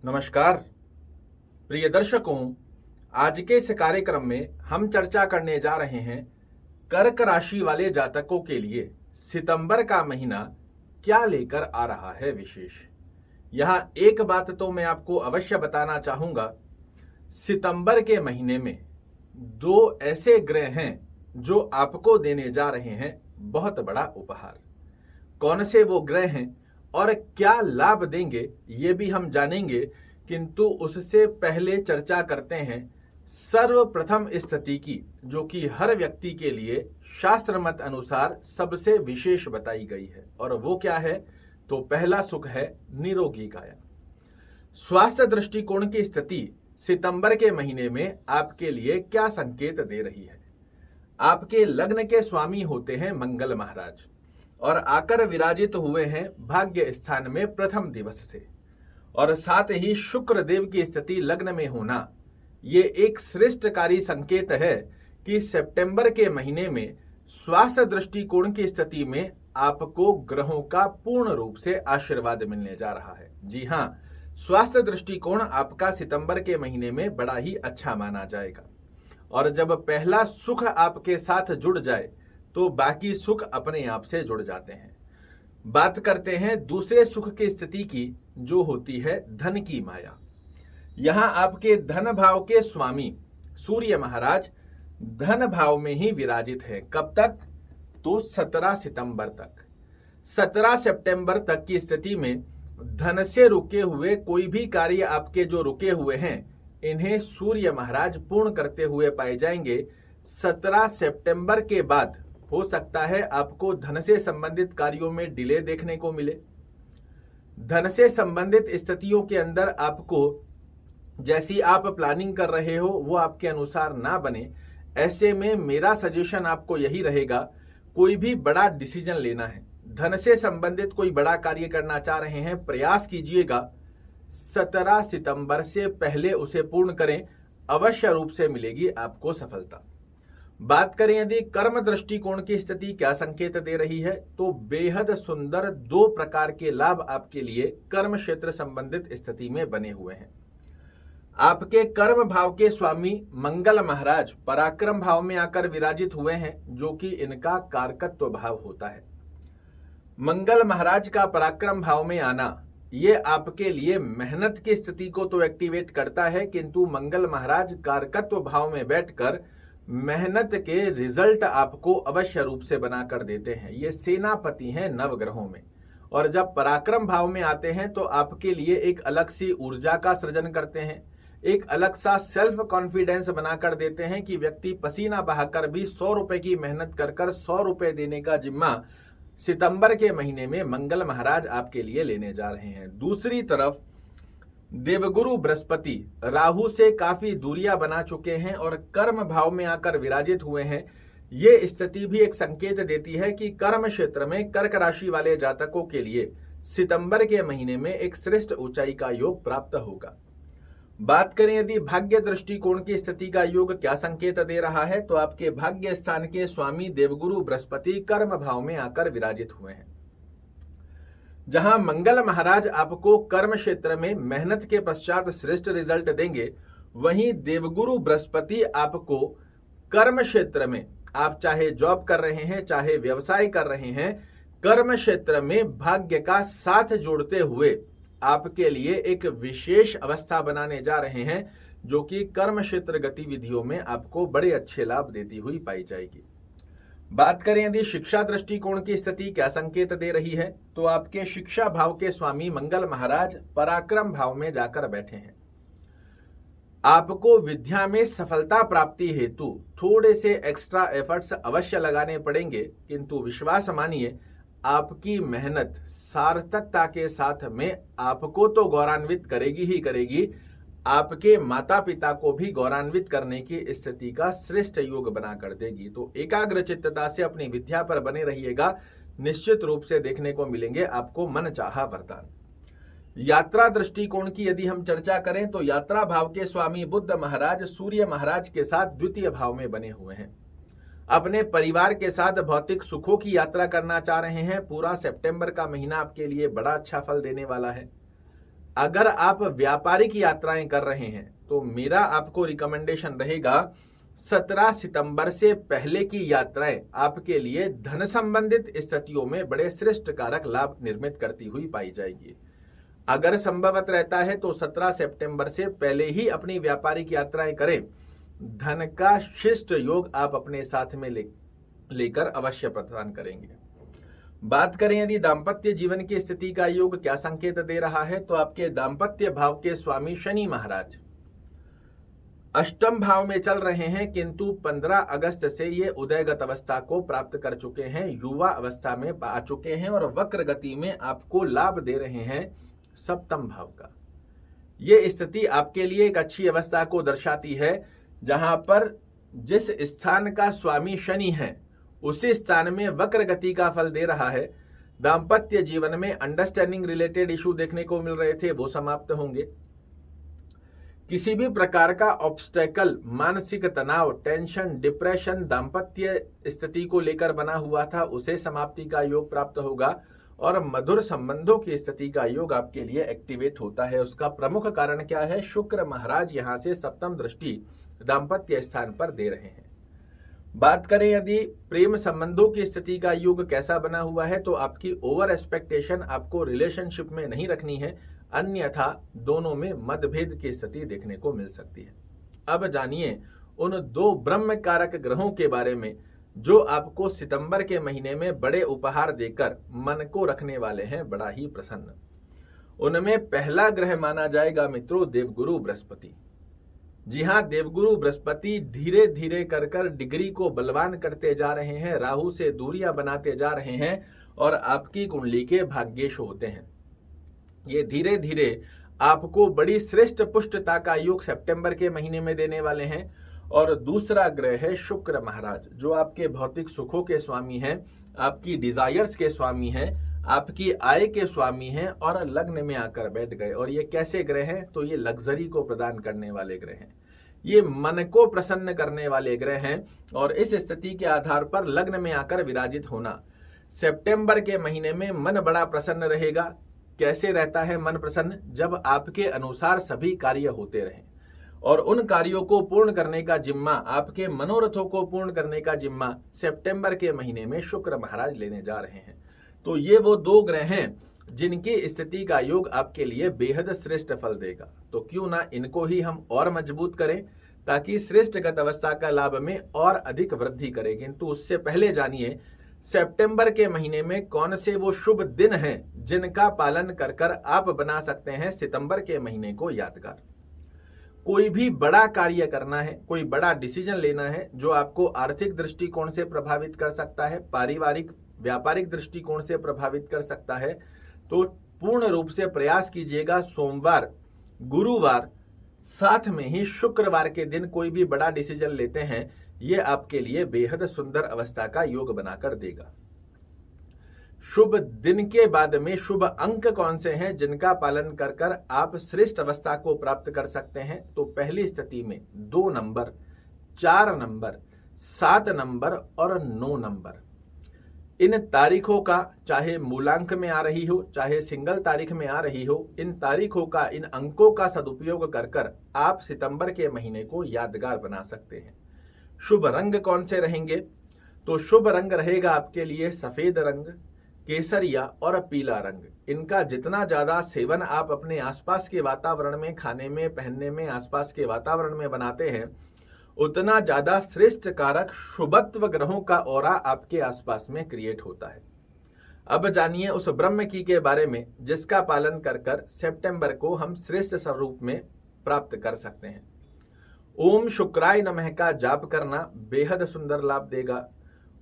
नमस्कार प्रिय दर्शकों, आज के इस कार्यक्रम में हम चर्चा करने जा रहे हैं कर्क राशि वाले जातकों के लिए सितंबर का महीना क्या लेकर आ रहा है विशेष। यहाँ एक बात तो मैं आपको अवश्य बताना चाहूँगा, सितंबर के महीने में दो ऐसे ग्रह हैं जो आपको देने जा रहे हैं बहुत बड़ा उपहार। कौन से वो ग्रह हैं और क्या लाभ देंगे ये भी हम जानेंगे, किंतु उससे पहले चर्चा करते हैं सर्वप्रथम स्थिति की, जो कि हर व्यक्ति के लिए शास्त्र मत अनुसार सबसे विशेष बताई गई है। और वो क्या है? तो पहला सुख है निरोगी काया। स्वास्थ्य दृष्टिकोण की स्थिति सितंबर के महीने में आपके लिए क्या संकेत दे रही है? आपके लग्न के स्वामी होते हैं मंगल महाराज और आकर विराजित हुए हैं भाग्य स्थान में प्रथम दिवस से, और साथ ही शुक्र देव की स्थिति लग्न में होना ये एक श्रेष्ठकारी संकेत है कि सितंबर के महीने में स्वास्थ्य दृष्टिकोण की स्थिति में आपको ग्रहों का पूर्ण रूप से आशीर्वाद मिलने जा रहा है। जी हाँ, स्वास्थ्य दृष्टिकोण आपका सितंबर के महीने में बड़ा ही अच्छा माना जाएगा, और जब पहला सुख आपके साथ जुड़ जाए तो बाकी सुख अपने आप से जुड़ जाते हैं। बात करते हैं दूसरे सुख की स्थिति की, जो होती है धन की माया। यहां आपके धन भाव के स्वामी सूर्य महाराज धन भाव में ही विराजित है। कब तक? तो 17 सितंबर तक। 17 सितंबर तक की स्थिति में धन से रुके हुए कोई भी कार्य आपके जो रुके हुए हैं, इन्हें सूर्य महाराज पूर्ण करते हुए पाए जाएंगे। 17 सितंबर के बाद हो सकता है आपको धन से संबंधित कार्यों में डिले देखने को मिले। धन से संबंधित स्थितियों के अंदर आपको जैसी आप प्लानिंग कर रहे हो वो आपके अनुसार ना बने। ऐसे में मेरा सजेशन आपको यही रहेगा, कोई भी बड़ा डिसीजन लेना है, धन से संबंधित कोई बड़ा कार्य करना चाह रहे हैं, प्रयास कीजिएगा 17 सितंबर से पहले उसे पूर्ण करें, अवश्य रूप से मिलेगी आपको सफलता। बात करें यदि कर्म दृष्टिकोण की स्थिति क्या संकेत दे रही है, तो बेहद सुंदर दो प्रकार के लाभ आपके लिए कर्म क्षेत्र संबंधित स्थिति में बने हुए हैं। आपके कर्म भाव के स्वामी मंगल महाराज पराक्रम भाव में आकर विराजित हुए हैं, जो कि इनका कारकत्व भाव होता है। मंगल महाराज का पराक्रम भाव में आना ये आपके लिए मेहनत की स्थिति को तो एक्टिवेट करता है, किंतु मंगल महाराज कारकत्व भाव में बैठकर मेहनत के रिजल्ट आपको अवश्य रूप से बनाकर देते हैं। ये सेनापति हैं नवग्रहों में, और जब पराक्रम भाव में आते हैं तो आपके लिए एक अलग सी ऊर्जा का सृजन करते हैं, एक अलग सा सेल्फ कॉन्फिडेंस बनाकर देते हैं कि व्यक्ति पसीना बहाकर भी 100 रुपए की मेहनत कर 100 रुपए देने का जिम्मा सितंबर के महीने में मंगल महाराज आपके लिए लेने जा रहे हैं। दूसरी तरफ देवगुरु बृहस्पति राहु से काफी दूरियां बना चुके हैं और कर्म भाव में आकर विराजित हुए हैं। ये स्थिति भी एक संकेत देती है कि कर्म क्षेत्र में कर्क राशि वाले जातकों के लिए सितंबर के महीने में एक श्रेष्ठ ऊंचाई का योग प्राप्त होगा। बात करें यदि भाग्य दृष्टिकोण की स्थिति का योग क्या संकेत दे रहा है, तो आपके भाग्य स्थान के स्वामी देवगुरु बृहस्पति कर्म भाव में आकर विराजित हुए हैं। जहां मंगल महाराज आपको कर्म क्षेत्र में मेहनत के पश्चात श्रेष्ठ रिजल्ट देंगे, वहीं देवगुरु बृहस्पति आपको कर्म क्षेत्र में, आप चाहे जॉब कर रहे हैं चाहे व्यवसाय कर रहे हैं, कर्म क्षेत्र में भाग्य का साथ जोड़ते हुए आपके लिए एक विशेष अवस्था बनाने जा रहे हैं, जो कि कर्म क्षेत्र गतिविधियों में आपको बड़े अच्छे लाभ देती हुई पाई जाएगी। बात करें यदि शिक्षा दृष्टिकोण की स्थिति क्या संकेत दे रही है, तो आपके शिक्षा भाव के स्वामी मंगल महाराज पराक्रम भाव में जाकर बैठे हैं। आपको विद्या में सफलता प्राप्ति हेतु थोड़े से एक्स्ट्रा एफर्ट्स अवश्य लगाने पड़ेंगे, किंतु विश्वास मानिए आपकी मेहनत सार्थकता के साथ में आपको तो गौरवान्वित करेगी ही करेगी, आपके माता पिता को भी गौरवान्वित करने की स्थिति का श्रेष्ठ योग बना कर देगी। तो एकाग्र चित्तता से अपनी विद्या पर बने रहिएगा, निश्चित रूप से देखने को मिलेंगे आपको मनचाहा वरदान। यात्रा दृष्टिकोण की यदि हम चर्चा करें, तो यात्रा भाव के स्वामी बुध महाराज सूर्य महाराज के साथ द्वितीय भाव में बने हुए हैं। अपने परिवार के साथ भौतिक सुखों की यात्रा करना चाह रहे हैं। पूरा सितंबर का महीना आपके लिए बड़ा अच्छा फल देने वाला है। अगर आप व्यापारिक यात्राएं कर रहे हैं तो मेरा आपको रिकमेंडेशन रहेगा 17 सितंबर से पहले की यात्राएं आपके लिए धन संबंधित स्थितियों में बड़े श्रेष्ठ कारक लाभ निर्मित करती हुई पाई जाएगी। अगर संभवत रहता है तो 17 सितंबर से पहले ही अपनी व्यापारिक यात्राएं करें। धन का शिष्ट योग आप अपने साथ में लेकर अवश्य प्रदान करेंगे। बात करें यदि दाम्पत्य जीवन की स्थिति का योग क्या संकेत दे रहा है, तो आपके दाम्पत्य भाव के स्वामी शनि महाराज अष्टम भाव में चल रहे हैं, किंतु 15 अगस्त से ये उदयगत अवस्था को प्राप्त कर चुके हैं, युवा अवस्था में आ चुके हैं और वक्र गति में आपको लाभ दे रहे हैं सप्तम भाव का। ये स्थिति आपके लिए एक अच्छी अवस्था को दर्शाती है, जहां पर जिस स्थान का स्वामी शनि है उसी स्थान में वक्र गति का फल दे रहा है। दाम्पत्य जीवन में अंडरस्टैंडिंग रिलेटेड इशू देखने को मिल रहे थे, वो समाप्त होंगे। किसी भी प्रकार का ऑब्स्टेकल, मानसिक तनाव, टेंशन, डिप्रेशन दाम्पत्य स्थिति को लेकर बना हुआ था, उसे समाप्ति का योग प्राप्त होगा और मधुर संबंधों की स्थिति का योग आपके लिए एक्टिवेट होता है। उसका प्रमुख कारण क्या है? शुक्र महाराज यहां से सप्तम दृष्टि दाम्पत्य स्थान पर दे रहे हैं। बात करें यदि प्रेम संबंधों की स्थिति का योग कैसा बना हुआ है, तो आपकी ओवर एक्सपेक्टेशन आपको रिलेशनशिप में नहीं रखनी है, अन्यथा दोनों में मतभेद की स्थिति देखने को मिल सकती है। अब जानिए उन 2 ब्रह्म कारक ग्रहों के बारे में जो आपको सितंबर के महीने में बड़े उपहार देकर मन को रखने वाले हैं बड़ा ही प्रसन्न। उनमें पहला ग्रह माना जाएगा मित्रों देवगुरु बृहस्पति। जी हां, देवगुरु बृहस्पति धीरे धीरे कर डिग्री को बलवान करते जा रहे हैं, राहु से दूरियां बनाते जा रहे हैं और आपकी कुंडली के भाग्येश होते हैं। ये धीरे धीरे आपको बड़ी श्रेष्ठ पुष्टता का योग सितंबर के महीने में देने वाले हैं। और दूसरा ग्रह है शुक्र महाराज, जो आपके भौतिक सुखों के स्वामी हैं, आपकी डिजायर्स के स्वामी हैं, आपकी आय के स्वामी हैं और लग्न में आकर बैठ गए। और ये कैसे ग्रह हैं? तो ये लग्जरी को प्रदान करने वाले ग्रह हैं, ये मन को प्रसन्न करने वाले ग्रह हैं। और इस स्थिति के आधार पर लग्न में आकर विराजित होना, सितंबर के महीने में मन बड़ा प्रसन्न रहेगा। कैसे रहता है मन प्रसन्न? जब आपके अनुसार सभी कार्य होते रहें और उन कार्यों को पूर्ण करने का जिम्मा, आपके मनोरथों को पूर्ण करने का जिम्मा सितंबर के महीने में शुक्र महाराज लेने जा रहे हैं। तो ये वो 2 ग्रह हैं जिनकी स्थिति का योग आपके लिए बेहद श्रेष्ठ फल देगा। तो क्यों ना इनको ही हम और मजबूत करें ताकि श्रेष्ठगत अवस्था का लाभ में और अधिक वृद्धि करें। किंतु उससे पहले जानिए सितंबर के महीने में कौन से वो शुभ दिन हैं जिनका पालन कर आप बना सकते हैं सितंबर के महीने को यादगार। कोई भी बड़ा कार्य करना है, कोई बड़ा डिसीजन लेना है जो आपको आर्थिक दृष्टिकोण से प्रभावित कर सकता है, पारिवारिक व्यापारिक दृष्टिकोण से प्रभावित कर सकता है, तो पूर्ण रूप से प्रयास कीजिएगा सोमवार, गुरुवार, साथ में ही शुक्रवार के दिन कोई भी बड़ा डिसीजन लेते हैं, ये आपके लिए बेहद सुंदर अवस्था का योग बनाकर देगा। शुभ दिन के बाद में शुभ अंक कौन से हैं जिनका पालन कर आप श्रेष्ठ अवस्था को प्राप्त कर सकते हैं? तो पहली स्थिति में 2 नंबर, 4 नंबर, 7 नंबर और 9 नंबर। इन तारीखों का चाहे मूलांक में आ रही हो, चाहे सिंगल तारीख में आ रही हो, इन तारीखों का, इन अंकों का सदुपयोग कर आप सितंबर के महीने को यादगार बना सकते हैं। शुभ रंग कौन से रहेंगे? तो शुभ रंग रहेगा आपके लिए सफेद रंग, केसरिया और पीला रंग। इनका जितना ज्यादा सेवन आप अपने आसपास के वातावरण में, खाने में, पहनने में, आसपास के वातावरण में बनाते हैं, उतना ज्यादा श्रेष्ठ कारक शुभत्व ग्रहों का ऑरा आपके आसपास में क्रिएट होता है। अब जानिए उस ब्रह्म की के बारे में जिसका पालन कर सितंबर को हम श्रेष्ठ स्वरूप में प्राप्त कर सकते हैं। ओम शुक्राय नमः का जाप करना बेहद सुंदर लाभ देगा।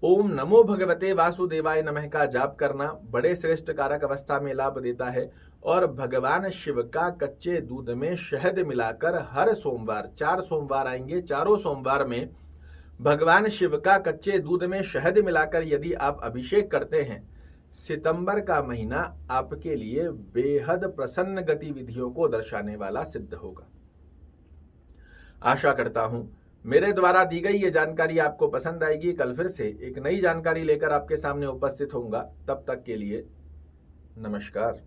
ओम नमो भगवते वासुदेवाय नमः का जाप करना बड़े श्रेष्ठ कारक अवस्था में लाभ देता है। और भगवान शिव का कच्चे दूध में शहद मिलाकर हर सोमवार, 4 सोमवार आएंगे, चारों सोमवार में भगवान शिव का कच्चे दूध में शहद मिलाकर यदि आप अभिषेक करते हैं, सितंबर का महीना आपके लिए बेहद प्रसन्न गतिविधियों को दर्शाने वाला सिद्ध होगा। आशा करता हूं मेरे द्वारा दी गई ये जानकारी आपको पसंद आएगी। कल फिर से एक नई जानकारी लेकर आपके सामने उपस्थित होऊंगा। तब तक के लिए नमस्कार।